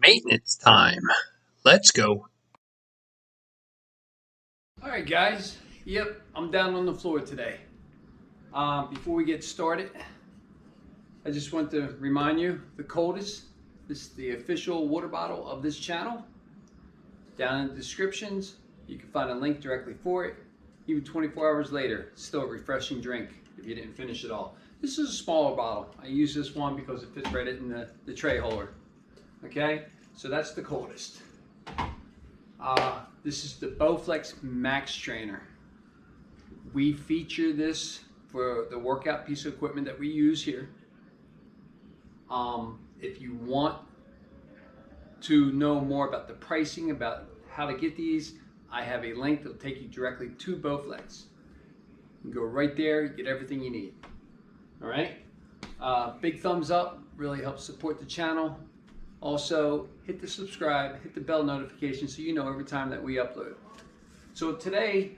maintenance time. Let's go. All right, guys. Yep, I'm down on the floor today. Before we get started, I just want to remind you the Coldest. This is the official water bottle of this channel. Down in the descriptions, you can find a link directly for it. Even 24 hours later, still a refreshing drink if you didn't finish it all. This is a smaller bottle. I use this one because it fits right in the tray holder. Okay, so that's the Coldest. This is the Bowflex Max Trainer. We feature this for the workout piece of equipment that we use here. If you want to know more about the pricing, about how to get these, I have a link that will take you directly to Bowflex. You can go right there, get everything you need. All right? Big thumbs up, really helps support the channel. Also, hit the subscribe, hit the bell notification so you know every time that we upload. So today,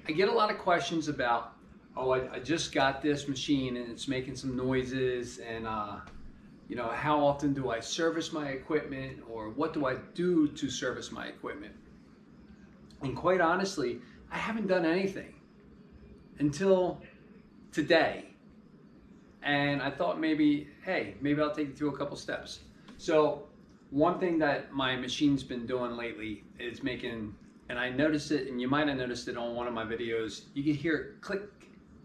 I get a lot of questions about, oh, I just got this machine and it's making some noises, and you know, how often do I service my equipment, or what do I do to service my equipment? And quite honestly, I haven't done anything until today. And I thought maybe, hey, maybe I'll take you through a couple steps. So one thing that my machine's been doing lately is making, and I noticed it, and you might have noticed it on one of my videos, you can hear click,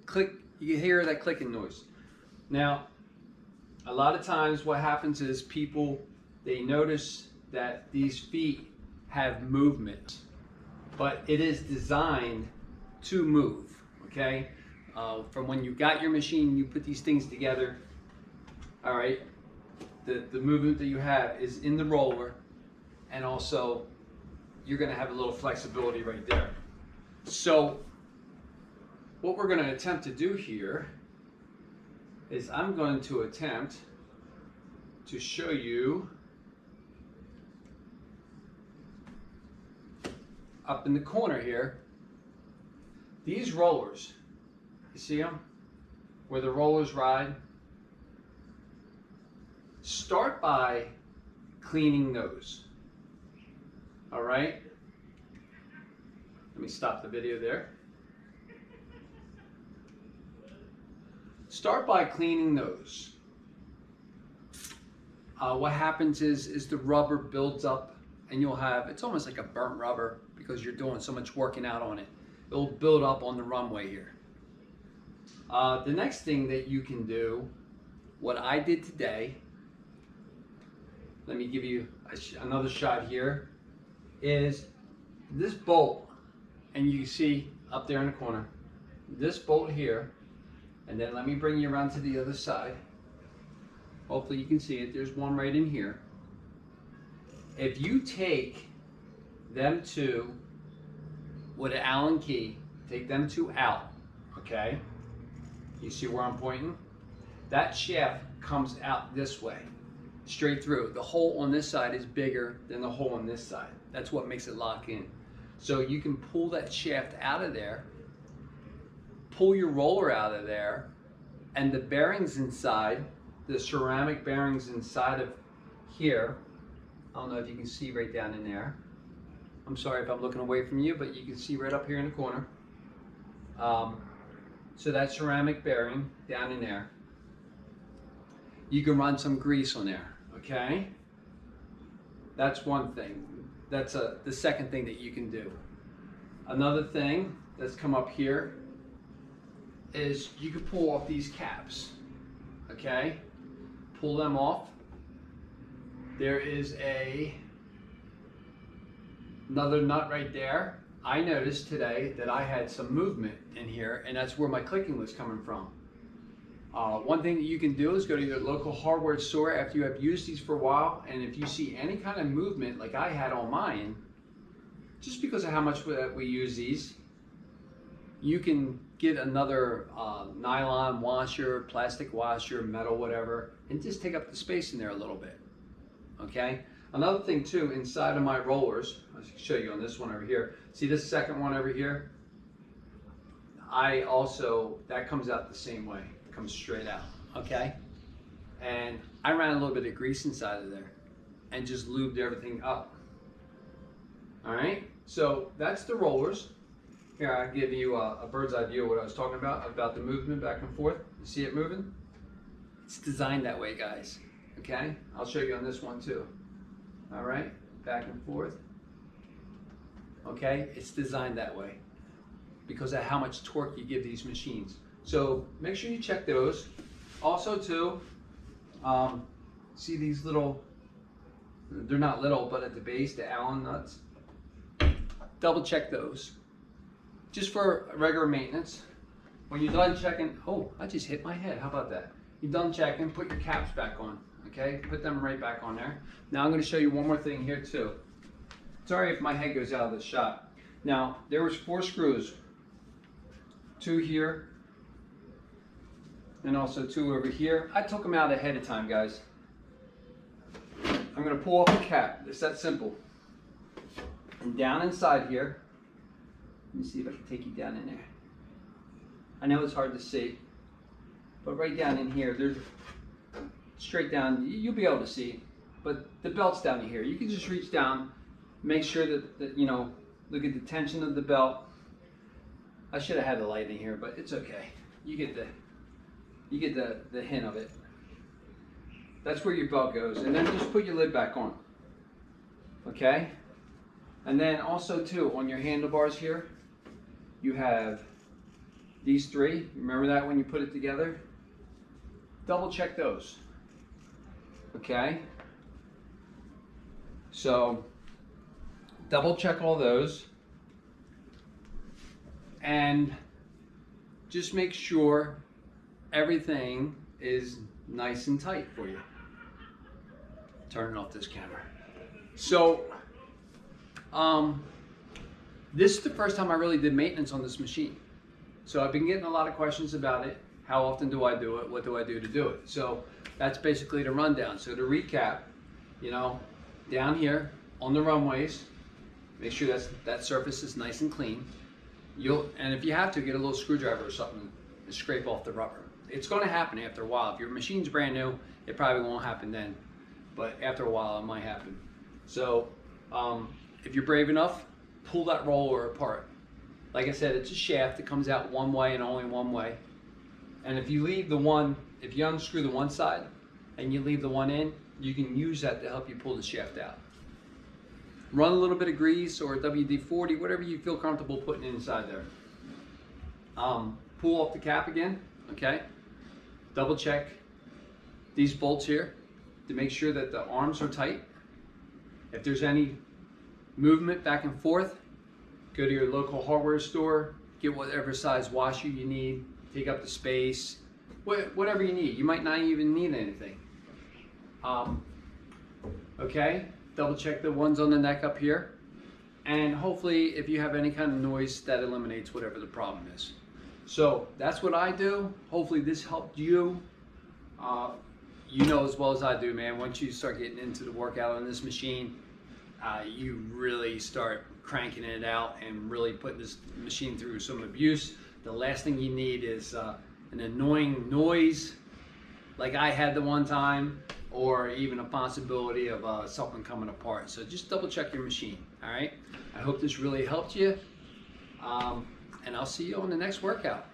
click, you can hear that clicking noise. Now, a lot of times what happens is people, they notice that these feet have movement, but it is designed to move, okay? From when you got your machine, you put these things together, all right? The movement that you have is in the roller, and also you're gonna have a little flexibility right there. So what we're gonna attempt to do here is I'm going to attempt to show you up in the corner here, these rollers. You see them? Where the rollers ride? Start by cleaning those. All right? Let me stop the video there. Start by cleaning those. What happens is the rubber builds up, and you'll have, it's almost like a burnt rubber because you're doing so much working out on it. It'll build up on the runway here. The next thing that you can do, what I did today, let me give you another shot here, is this bolt, and you can see up there in the corner, this bolt here, and then let me bring you around to the other side. Hopefully you can see it. There's one right in here. If you take them two with an Allen key, take them two out, okay? You see where I'm pointing? That shaft comes out this way, straight through. The hole on this side is bigger than the hole on this side. That's what makes it lock in. So you can pull that shaft out of there, pull your roller out of there, and the bearings inside, the ceramic bearings inside of here, I don't know if you can see right down in there. I'm sorry if I'm looking away from you, but you can see right up here in the corner. So that ceramic bearing down in there, you can run some grease on there, okay? That's one thing. That's the second thing that you can do. Another thing that's come up here is you can pull off these caps, okay? Pull them off. There is another nut right there. I noticed today that I had some movement in here, and that's where my clicking was coming from. One thing that you can do is go to your local hardware store after you have used these for a while, and if you see any kind of movement like I had on mine, just because of how much we use these, you can get another nylon washer, plastic washer, metal, whatever, and just take up the space in there a little bit, okay? Another thing too, inside of my rollers, I'll show you on this one over here. See this second one over here? That comes out the same way. Comes straight out, okay? And I ran a little bit of grease inside of there. and just lubed everything up. All right, so that's the rollers. Here, I'll give you a bird's eye view of what I was talking about the movement back and forth. You see it moving? It's designed that way, guys. Okay, I'll show you on this one too. All right, back and forth. Okay, it's designed that way because of how much torque you give these machines. So make sure you check those. Also too, see these little, they're not little, but at the base, the Allen nuts. Double check those. Just for regular maintenance. When you're done checking, oh, I just hit my head. How about that? You're done checking, put your caps back on. Okay, put them right back on there. Now I'm going to show you one more thing here too. Sorry if my head goes out of the shot. Now there was 4 screws, 2 here, and also 2 over here. I took them out ahead of time, guys. I'm going to pull off the cap. It's that simple. And down inside here, let me see if I can take you down in there. I know it's hard to see, but right down in here, there's straight down, you'll be able to see, but the belt's down here. You can just reach down, make sure that you know, look at the tension of the belt. I should have had the light in here, but it's okay. You get the hint of it. That's where your belt goes, and then just put your lid back on. Okay? And then also too, on your handlebars here, you have these 3. Remember that when you put it together? Double check those. Okay? So, double check all those. And just make sure everything is nice and tight for you. Turning off this camera. So, this is the first time I really did maintenance on this machine. So I've been getting a lot of questions about it. How often do I do it? What do I do to do it? So that's basically the rundown. So to recap, you know, down here on the runways, make sure that surface is nice and clean. And if you have to, get a little screwdriver or something and scrape off the rubber. It's going to happen after a while. If your machine's brand new, it probably won't happen then, but after a while it might happen. So if you're brave enough, pull that roller apart. Like I said, it's a shaft that comes out one way and only one way. And if you unscrew the one side and you leave the one in, you can use that to help you pull the shaft out. Run a little bit of grease or WD-40, whatever you feel comfortable putting inside there. Pull off the cap again, okay? Double check these bolts here to make sure that the arms are tight. If there's any movement back and forth, go to your local hardware store, get whatever size washer you need, take up the space, whatever you need. You might not even need anything. Okay, double check the ones on the neck up here, and hopefully if you have any kind of noise, that eliminates whatever the problem is. So that's what I do. Hopefully this helped you. You know as well as I do, man, once you start getting into the workout on this machine, you really start cranking it out and really putting this machine through some abuse. The last thing you need is an annoying noise like I had the one time, or even a possibility of something coming apart. So just double check your machine, all right? I hope this really helped you, and I'll see you on the next workout.